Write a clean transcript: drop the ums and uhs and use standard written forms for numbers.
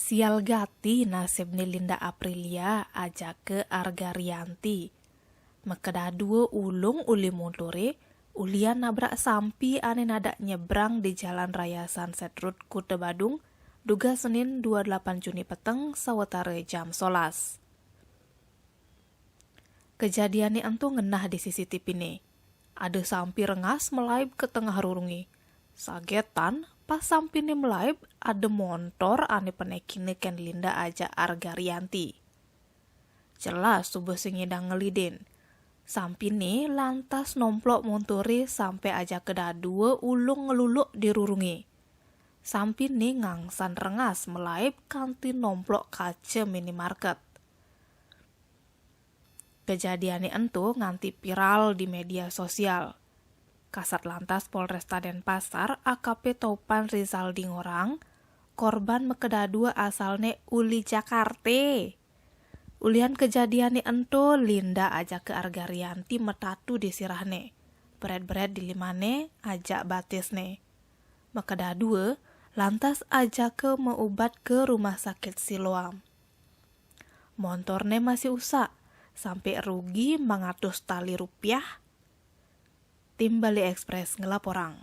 Sial gati nasib ni Linda Aprilia aja ke Argarianti. Makeda dua ulung uli montore, ulian nabrak sampi ane nadak nyebrang di Jalan Raya Sunset Road Kuta Badung, duga Senin 28 Juni peteng sawetara jam 11. Kejadian ni entu ngenah di CCTV ni. Ada sampi rengas melaib ke tengah rurungi. Sagetan pas sampi ni melaib ada motor ane penekine ken Linda aja Argarianti. Jelas tubuh singidang ngelidin. Sampi ni lantas nomplok montore sampai aja keda dua ulung ngeluluk di rurungi. Sampi ni ngangsan rengas melaib kanti nomplok kaca minimarket. Kejadian ini entu nganti viral di media sosial. Kasat Lantas Polresta Denpasar AKP Topan Rizal Dingorang, korban makeda dua asalne uli Jakarta. Ulian kejadian ini entu Linda aja ke Argarianti metatu di sirahne. Bered-bered di limane ajak batisne. Makeda dua lantas aja ke meubat ke rumah sakit Siloam. Montorne masih usak. Sampai rugi 100 tali rupiah. Tim Bali Express ngelaporang.